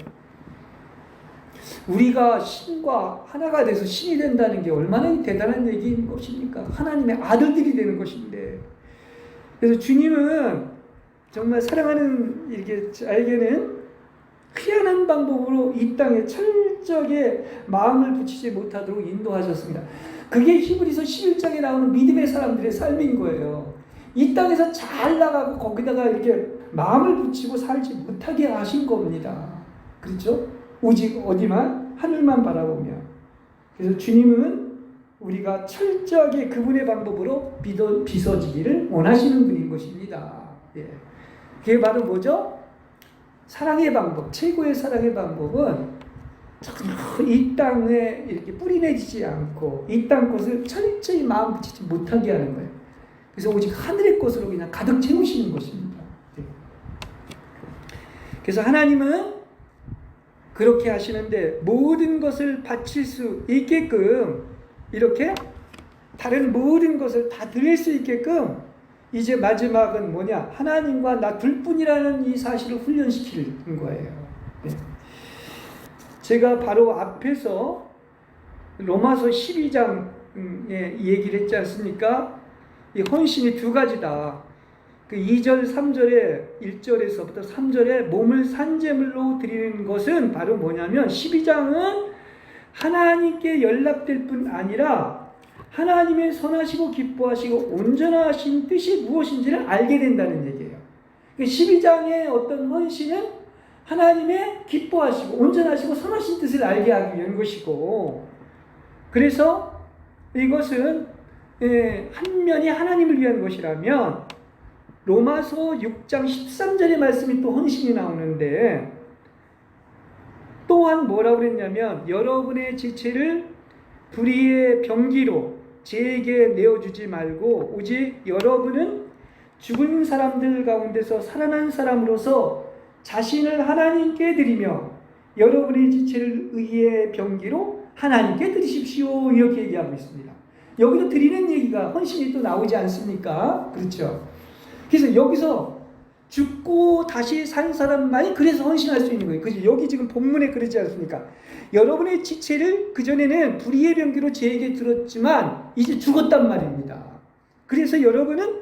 우리가 신과 하나가 돼서 신이 된다는 게 얼마나 대단한 얘기인 것입니까? 하나님의 아들들이 되는 것인데. 그래서 주님은 정말 사랑하는 이렇게 자에게는 희한한 방법으로 이 땅에 철저하게 마음을 붙이지 못하도록 인도하셨습니다. 그게 히브리서 11장에 나오는 믿음의 사람들의 삶인 거예요. 이 땅에서 잘 나가고 거기다가 이렇게 마음을 붙이고 살지 못하게 하신 겁니다. 그렇죠? 오직 어디만? 하늘만 바라보며. 그래서 주님은 우리가 철저하게 그분의 방법으로 빚어지기를 원하시는 분인 것입니다. 예. 그게 바로 뭐죠? 사랑의 방법, 최고의 사랑의 방법은 이 땅에 이렇게 뿌리내지지 않고 이 땅 것을 철저히 마음 붙이지 못하게 하는 거예요. 그래서 오직 하늘의 것으로 그냥 가득 채우시는 것입니다. 예. 그래서 하나님은 그렇게 하시는데 모든 것을 바칠 수 있게끔 이렇게 다른 모든 것을 다 드릴 수 있게끔 이제 마지막은 뭐냐? 하나님과 나 둘뿐이라는 이 사실을 훈련시키는 거예요. 네. 제가 바로 앞에서 로마서 12장에 얘기를 했지 않습니까? 이 헌신이 두 가지다. 그 2절, 3절에 1절에서부터 3절에 몸을 산제물로 드리는 것은 바로 뭐냐면 12장은 하나님께 연락될 뿐 아니라 하나님의 선하시고 기뻐하시고 온전하신 뜻이 무엇인지를 알게 된다는 얘기예요. 12장의 어떤 헌신은 하나님의 기뻐하시고 온전하시고 선하신 뜻을 알게 하기 위한 것이고, 그래서 이것은 한 면이 하나님을 위한 것이라면 로마서 6장 13절의 말씀이 또 헌신이 나오는데 또한 뭐라고 그랬냐면 여러분의 지체를 불의의 병기로 제게 내어주지 말고 오직 여러분은 죽은 사람들 가운데서 살아난 사람으로서 자신을 하나님께 드리며 여러분의 지체를 의의 병기로 하나님께 드리십시오. 이렇게 얘기하고 있습니다. 여기도 드리는 얘기가 헌신이 또 나오지 않습니까? 그렇죠. 그래서 여기서 죽고 다시 산 사람만이 그래서 헌신할 수 있는 거예요. 그죠? 여기 지금 본문에 그러지 않습니까? 여러분의 지체를 그전에는 불의의 병기로 제게 들었지만 이제 죽었단 말입니다. 그래서 여러분은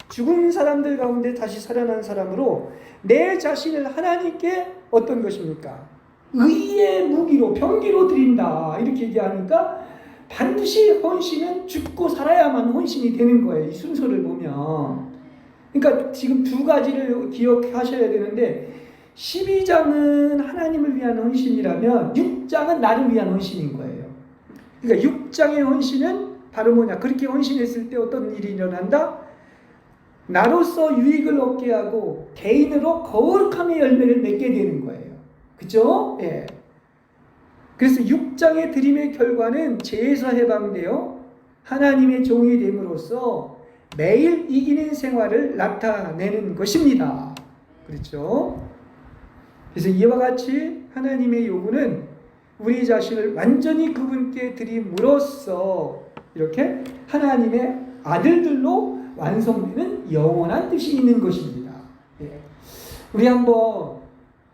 죽은 사람들 가운데 다시 살아난 사람으로 내 자신을 하나님께 어떤 것입니까? 의의 무기로 병기로 드린다. 이렇게 얘기하니까 반드시 헌신은 죽고 살아야만 헌신이 되는 거예요. 이 순서를 보면. 그러니까 지금 두 가지를 기억하셔야 되는데 12장은 하나님을 위한 헌신이라면 6장은 나를 위한 헌신인 거예요. 그러니까 6장의 헌신은 바로 뭐냐? 그렇게 헌신했을 때 어떤 일이 일어난다? 나로서 유익을 얻게 하고 개인으로 거룩함의 열매를 맺게 되는 거예요. 그죠? 예. 그래서 6장의 드림의 결과는 죄에서 해방되어 하나님의 종이 됨으로써 매일 이기는 생활을 나타내는 것입니다. 그렇죠? 그래서 이와 같이 하나님의 요구는 우리 자신을 완전히 그분께 드림으로써 이렇게 하나님의 아들들로 완성되는 영원한 뜻이 있는 것입니다. 예. 우리 한번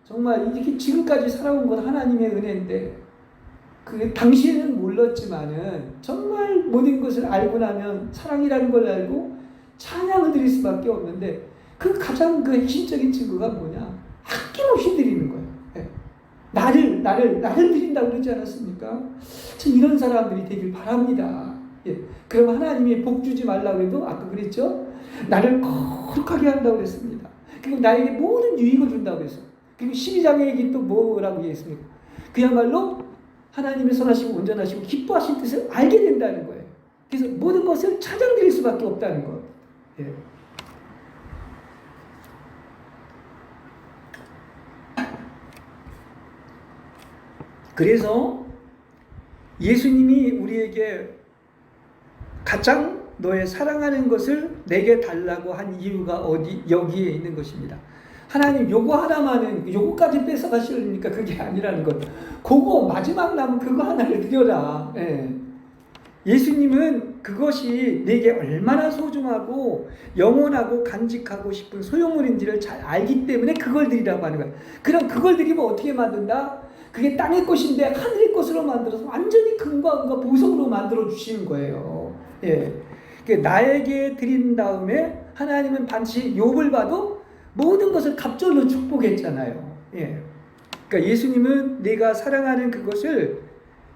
정말 이렇게 지금까지 살아온 것 하나님의 은혜인데 그 당시에는 몰랐지만은 정말 모든 것을 알고 나면 사랑이라는 걸 알고 찬양을 드릴 수밖에 없는데 그 가장 그 핵심적인 증거가 뭐냐? 아낌없이 드리는 거예요. 예. 나를 드린다고 그러지 않았습니까? 참 이런 사람들이 되길 바랍니다. 예. 그럼 하나님이 복 주지 말라고 해도 아까 그랬죠? 나를 거룩하게 한다고 그랬습니다. 그리고 나에게 모든 유익을 준다고 그랬어요. 그리고 12장의 얘기 또 뭐라고 얘기했습니까? 그야말로 하나님의 선하시고 온전하시고 기뻐하신 뜻을 알게 된다는 거예요. 그래서 모든 것을 찬양드릴 수밖에 없다는 것. 예. 그래서 예수님이 우리에게 가장 너의 사랑하는 것을 내게 달라고 한 이유가 여기에 있는 것입니다. 하나님 요거 하나만은 요거까지 뺏어가시려니까 그게 아니라는 것. 그거 마지막 남은 그거 하나를 드려라. 예. 예수님은 그것이 내게 얼마나 소중하고 영원하고 간직하고 싶은 소유물인지를 잘 알기 때문에 그걸 드리라고 하는 거예요. 그럼 그걸 드리면 어떻게 만든다? 그게 땅의 것인데 하늘의 것으로 만들어서 완전히 금과 은과 보석으로 만들어 주시는 거예요. 예. 나에게 드린 다음에 하나님은 반드시 욥을 봐도 모든 것을 갑절로 축복했잖아요. 예. 그러니까 예수님은 내가 사랑하는 그것을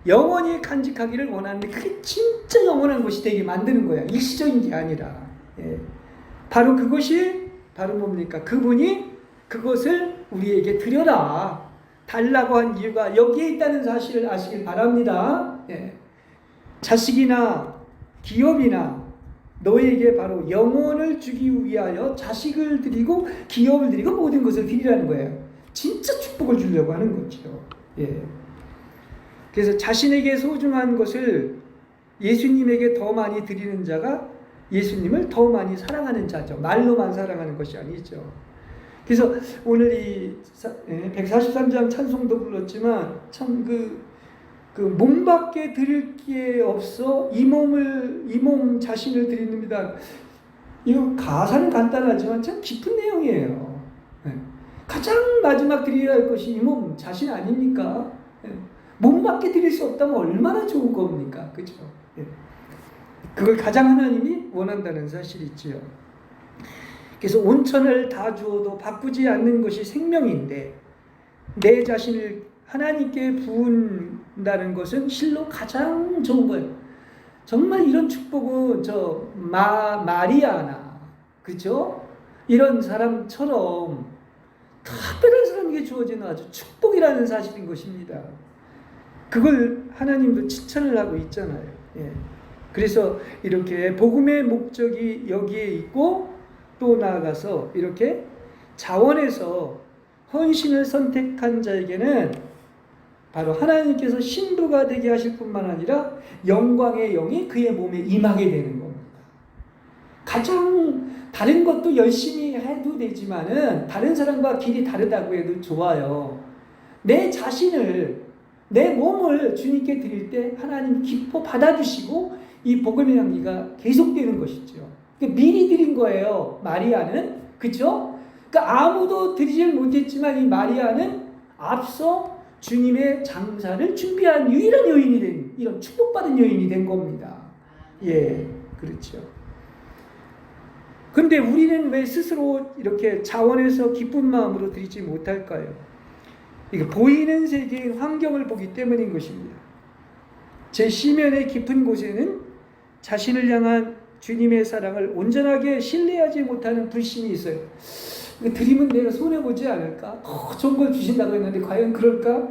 영원히 간직하기를 원하는데 그게 진짜 영원한 것이 되게 만드는 거야. 일시적인 게 아니라. 예. 바로 그것이 바로 뭡니까? 그분이 그것을 우리에게 드려라 달라고 한 이유가 여기에 있다는 사실을 아시길 바랍니다. 예. 자식이나 기업이나 너에게 바로 영혼을 주기 위하여 자식을 드리고 기업을 드리고 모든 것을 드리라는 거예요. 진짜 축복을 주려고 하는 거죠. 예. 그래서 자신에게 소중한 것을 예수님에게 더 많이 드리는 자가 예수님을 더 많이 사랑하는 자죠. 말로만 사랑하는 것이 아니죠. 그래서 오늘 이 143장 찬송도 불렀지만 참 그 몸밖에 드릴 게 없어 이 몸 자신을 드립니다. 이거 가사는 간단하지만 참 깊은 내용이에요. 가장 마지막 드려야 할 것이 이 몸 자신 아닙니까? 몸밖에 드릴 수 없다면 얼마나 좋은 겁니까? 그죠? 그걸 가장 하나님이 원한다는 사실이 있지요. 그래서 온천을 다 주어도 바꾸지 않는 것이 생명인데 내 자신을 하나님께 부은다는 것은 실로 가장 좋은 거예요. 정말 이런 축복은 저 마리아나 그죠? 이런 사람처럼 특별한 사람에게 주어지는 아주 축복이라는 사실인 것입니다. 그걸 하나님도 칭찬을 하고 있잖아요. 예. 그래서 이렇게 복음의 목적이 여기에 있고 또 나아가서 이렇게 자원에서 헌신을 선택한 자에게는 바로 하나님께서 신부가 되게 하실 뿐만 아니라 영광의 영이 그의 몸에 임하게 되는 겁니다. 가장 다른 것도 열심히 해도 되지만은 다른 사람과 길이 다르다고 해도 좋아요. 내 자신을 내 몸을 주님께 드릴 때 하나님 기뻐 받아주시고 이 복음의 향기가 계속되는 것이죠. 미리 드린 거예요. 마리아는 그렇죠? 그러니까 아무도 드리질 못했지만 이 마리아는 앞서 주님의 장사를 준비한 유일한 여인이 된 이런 축복받은 여인이 된 겁니다. 예, 그렇죠. 근데 우리는 왜 스스로 이렇게 자원해서 기쁜 마음으로 드리지 못할까요? 이게 보이는 세계의 환경을 보기 때문인 것입니다. 제 시면의 깊은 곳에는 자신을 향한 주님의 사랑을 온전하게 신뢰하지 못하는 불신이 있어요. 드리면 내가 손해보지 않을까? 더 좋은 걸 주신다고 했는데 과연 그럴까?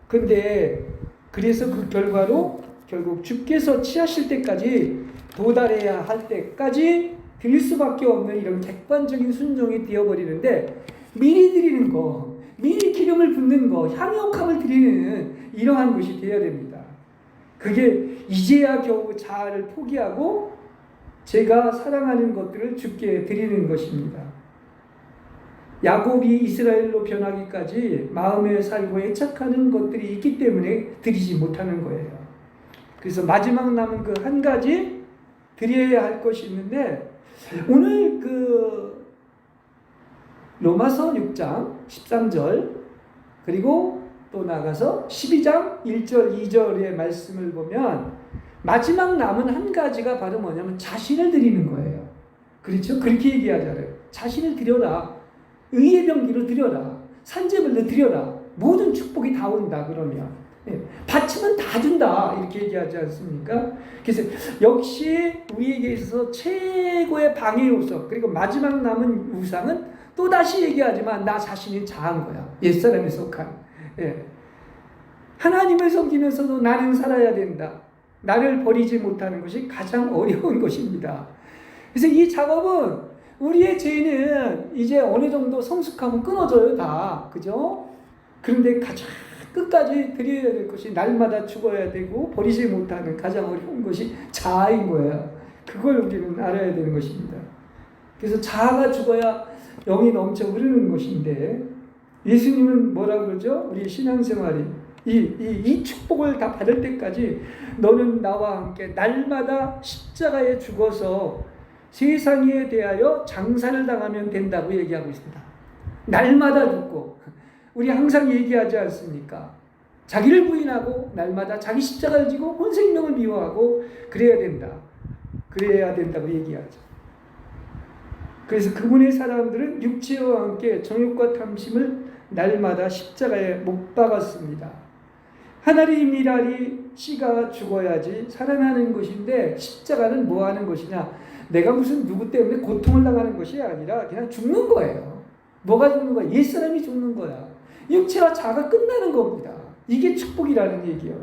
근데 그래서 그 결과로 결국 주께서 취하실 때까지 도달해야 할 때까지 드릴 수밖에 없는 이런 객관적인 순종이 되어버리는데 미리 드리는 거, 미리 기름을 붓는 거, 향유옥합을 드리는 이러한 것이 되어야 됩니다. 그게 이제야 겨우 자아를 포기하고 제가 사랑하는 것들을 주께 드리는 것입니다. 야곱이 이스라엘로 변하기까지 마음에 살고 애착하는 것들이 있기 때문에 드리지 못하는 거예요. 그래서 마지막 남은 그 한 가지 드려야 할 것이 있는데 오늘 그 로마서 6장 13절 그리고 또 나가서 12장 1절 2절의 말씀을 보면 마지막 남은 한 가지가 바로 뭐냐면 자신을 드리는 거예요. 그렇죠? 그렇게 얘기하잖아요. 자신을 드려라. 의의 병기로 드려라. 산재물로 드려라. 모든 축복이 다 온다 그러면. 바치면 다 준다 이렇게 얘기하지 않습니까? 그래서 역시 우리에게 있어서 최고의 방해 요소 그리고 마지막 남은 우상은 또다시 얘기하지만 나 자신이 자한 거야. 옛사람에 속한. 하나님을 섬기면서도 나는 살아야 된다. 나를 버리지 못하는 것이 가장 어려운 것입니다. 그래서 이 작업은 우리의 죄는 이제 어느 정도 성숙하면 끊어져요 다. 그죠? 그런데 가장 끝까지 드려야 될 것이 날마다 죽어야 되고 버리지 못하는 가장 어려운 것이 자아인 거예요. 그걸 우리는 알아야 되는 것입니다. 그래서 자아가 죽어야 영이 넘쳐 흐르는 것인데 예수님은 뭐라고 그러죠? 우리 신앙생활이 이 축복을 다 받을 때까지 너는 나와 함께 날마다 십자가에 죽어서 세상에 대하여 장사를 당하면 된다고 얘기하고 있습니다. 날마다 죽고 우리 항상 얘기하지 않습니까? 자기를 부인하고 날마다 자기 십자가를 지고 온 생명을 미워하고 그래야 된다. 그래야 된다고 얘기하죠. 그래서 그분의 사람들은 육체와 함께 정욕과 탐심을 날마다 십자가에 못 박았습니다. 하나님이라니 씨가 죽어야지 살아나는 것인데 십자가는 뭐 하는 것이냐? 내가 무슨 누구 때문에 고통을 당하는 것이 아니라 그냥 죽는 거예요. 뭐가 죽는 거야? 옛사람이 죽는 거야. 육체와 자아가 끝나는 겁니다. 이게 축복이라는 얘기예요.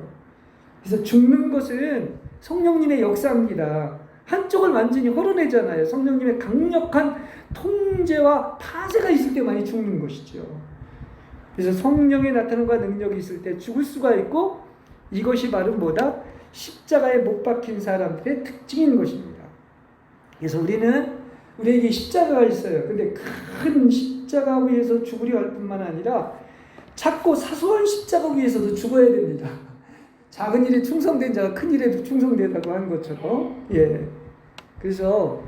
그래서 죽는 것은 성령님의 역사입니다. 한쪽을 완전히 헐어내잖아요. 성령님의 강력한 통제와 파쇄가 있을 때 많이 죽는 것이죠. 그래서 성령의 나타남과 능력이 있을 때 죽을 수가 있고, 이것이 바로 뭐다? 십자가에 못 박힌 사람들의 특징인 것입니다. 그래서 우리에게 십자가가 있어요. 근데 큰 십자가 위에서 죽으려 할 뿐만 아니라 작고 사소한 십자가 위에서도 죽어야 됩니다. 작은 일에 충성된 자가 큰 일에도 충성되다고 하는 것처럼, 예. 그래서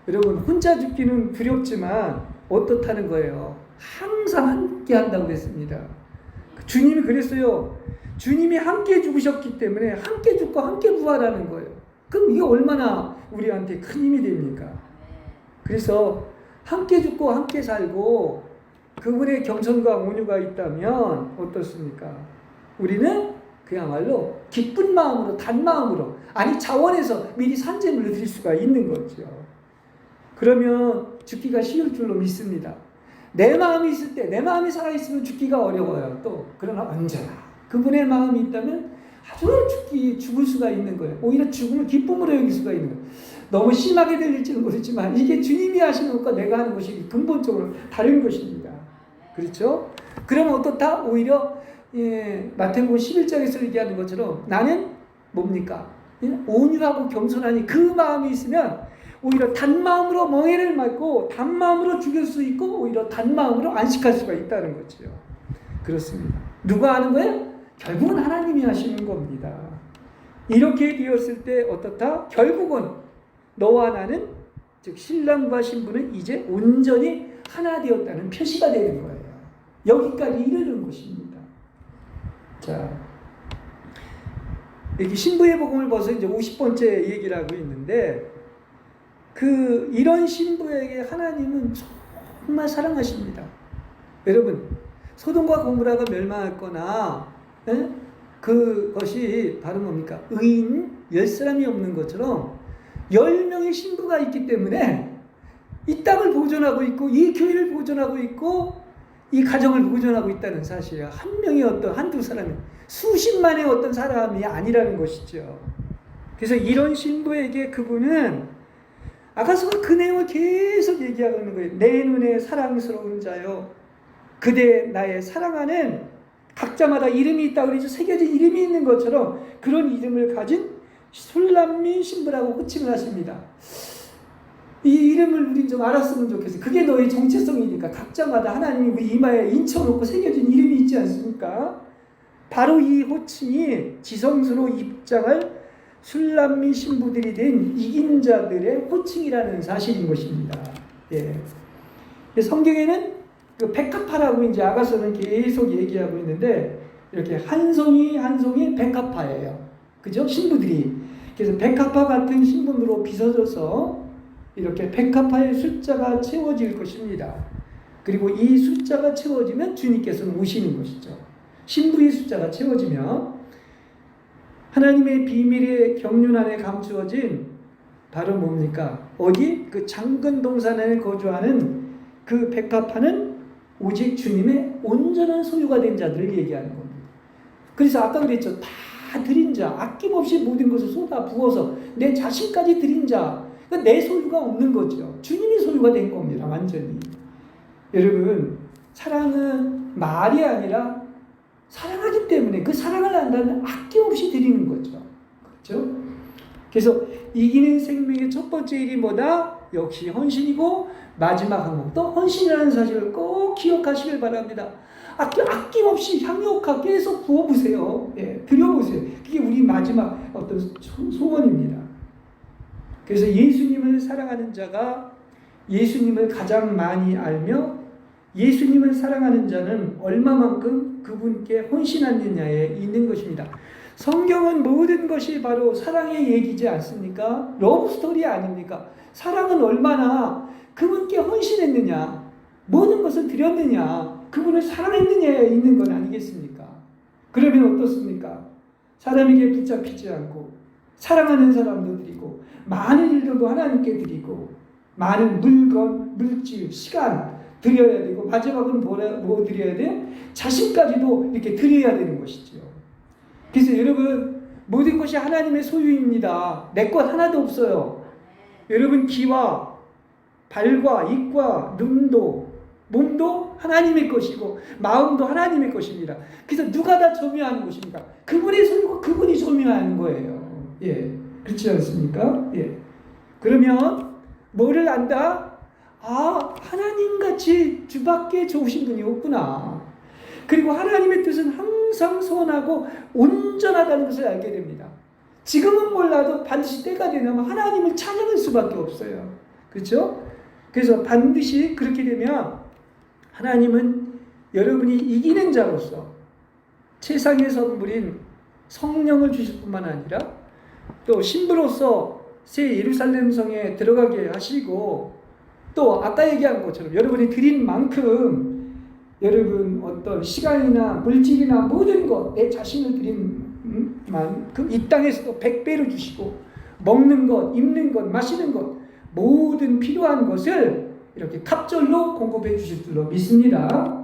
여러분, 혼자 죽기는 두렵지만 어떻다는 거예요? 항상 함께 한다고 했습니다. 주님이 그랬어요. 주님이 함께 죽으셨기 때문에 함께 죽고 함께 부활하는 거예요. 그럼 이게 얼마나 우리한테 큰 힘이 됩니까? 그래서 함께 죽고 함께 살고 그분의 겸손과 온유가 있다면 어떻습니까? 우리는 그야말로 기쁜 마음으로, 단 마음으로, 아니 자원해서 미리 산재물을 드릴 수가 있는 거죠. 그러면 죽기가 쉬울 줄로 믿습니다. 내 마음이 있을 때, 내 마음이 살아있으면 죽기가 어려워요. 또 그러나 언제나 그분의 마음이 있다면 아주 죽을 수가 있는 거예요. 오히려 죽음을 기쁨으로 여길 수가 있는 거예요. 너무 심하게 들릴지는 모르지만 이게 주님이 하시는 것과 내가 하는 것이 근본적으로 다른 것입니다. 그렇죠? 그러면 어떻다? 오히려 마태복음 11장에서 얘기하는 것처럼 나는 뭡니까? 온유하고 겸손하니 그 마음이 있으면 오히려 단마음으로 멍에를 맞고 단마음으로 죽일 수 있고 오히려 단마음으로 안식할 수가 있다는 거죠. 그렇습니다. 누가 하는 거예요? 결국은 하나님이 하시는 겁니다. 이렇게 되었을 때 어떻다? 결국은 너와 나는, 즉 신랑과 신부는 이제 온전히 하나 되었다는 표시가 되는 거예요. 여기까지 이르는 것입니다. 자, 여기 신부의 복음을 벌써 이제 50번째 얘기를 하고 있는데, 이런 신부에게 하나님은 정말 사랑하십니다. 여러분, 소돔과 고모라가 멸망했거나, 그것이 바로 뭡니까? 의인 10사람이 없는 것처럼 10명의 신부가 있기 때문에 이 땅을 보존하고 있고, 이 교회를 보존하고 있고, 이 가정을 보존하고 있다는 사실이에요. 한 명이 한두 사람이, 수십만의 어떤 사람이 아니라는 것이죠. 그래서 이런 신부에게 그분은 아가서가 그 내용을 계속 얘기하고 있는 거예요. 내 눈에 사랑스러운 자요, 그대 나의 사랑하는, 각자마다 이름이 있다고 그러죠. 새겨진 이름이 있는 것처럼 그런 이름을 가진 술람민 신부라고 호칭을 하십니다. 이 이름을 우린 좀 알았으면 좋겠어요. 그게 너의 정체성이니까. 각자마다 하나님이 우리 이마에 인쳐놓고 새겨진 이름이 있지 않습니까? 바로 이 호칭이 지성소로 입장할 술람민 신부들이 된 이긴 자들의 호칭이라는 사실인 것입니다. 예. 성경에는 그 백합화라고 이제 아가서는 계속 얘기하고 있는데, 이렇게 한 송이 한 송이 백합화예요. 그죠? 신부들이. 그래서 백합화 같은 신분으로 빚어져서 이렇게 백합화의 숫자가 채워질 것입니다. 그리고 이 숫자가 채워지면 주님께서는 오시는 것이죠. 신부의 숫자가 채워지면 하나님의 비밀의 경륜 안에 감추어진 바로 뭡니까? 어디? 그 장근 동산 안에 거주하는 그 백합화는 오직 주님의 온전한 소유가 된 자들을 얘기하는 겁니다. 그래서 아까 그랬죠. 다 드린 자, 아낌없이 모든 것을 쏟아 부어서 내 자신까지 드린 자, 그러니까 내 소유가 없는 거죠. 주님이 소유가 된 겁니다. 완전히. 여러분, 사랑은 말이 아니라 사랑하기 때문에 그 사랑을 한다면 아낌없이 드리는 거죠. 그렇죠? 그래서 이기는 생명의 첫 번째 일이 뭐다? 역시 헌신이고, 마지막 항목도 헌신이라는 사실을 꼭 기억하시길 바랍니다. 아낌없이 향유옥화 계속 부어보세요. 예, 드려보세요. 그게 우리 마지막 어떤 소원입니다. 그래서 예수님을 사랑하는 자가 예수님을 가장 많이 알며, 예수님을 사랑하는 자는 얼마만큼 그분께 헌신하느냐에 있는 것입니다. 성경은 모든 것이 바로 사랑의 얘기지 않습니까? 러브스토리 아닙니까? 사랑은 얼마나 그분께 헌신했느냐, 모든 것을 드렸느냐, 그분을 사랑했느냐에 있는 건 아니겠습니까? 그러면 어떻습니까? 사람에게 붙잡히지 않고 사랑하는 사람도 드리고, 많은 일들도 하나님께 드리고, 많은 물건, 물질, 시간 드려야 되고, 마지막은 뭐 드려야 돼요? 자신까지도 이렇게 드려야 되는 것이죠. 그래서 여러분, 모든 것이 하나님의 소유입니다. 내 것 하나도 없어요. 여러분 귀와 발과 입과 눈도 몸도 하나님의 것이고 마음도 하나님의 것입니다. 그래서 누가 다 소유하는 것입니까? 그분의 소유고 그분이 소유하는 거예요. 예, 그렇지 않습니까? 예. 그러면 뭐를 안다? 아, 하나님같이 주밖에 좋으신 분이 없구나. 그리고 하나님의 뜻은 항상 선하고 온전하다는 것을 알게 됩니다. 지금은 몰라도 반드시 때가 되면 하나님을 찬양할 수밖에 없어요. 그렇죠? 그래서 반드시 그렇게 되면 하나님은 여러분이 이기는 자로서 세상의 선물인 성령을 주실 뿐만 아니라 또 신부로서 새 예루살렘 성에 들어가게 하시고 또 아까 얘기한 것처럼 여러분이 드린 만큼 여러분 어떤 시간이나 물질이나 모든 것 내 자신을 드린 만큼 이 땅에서도 100배로 주시고 먹는 것, 입는 것, 마시는 것 모든 필요한 것을 이렇게 갑절로 공급해 주실 줄로 믿습니다.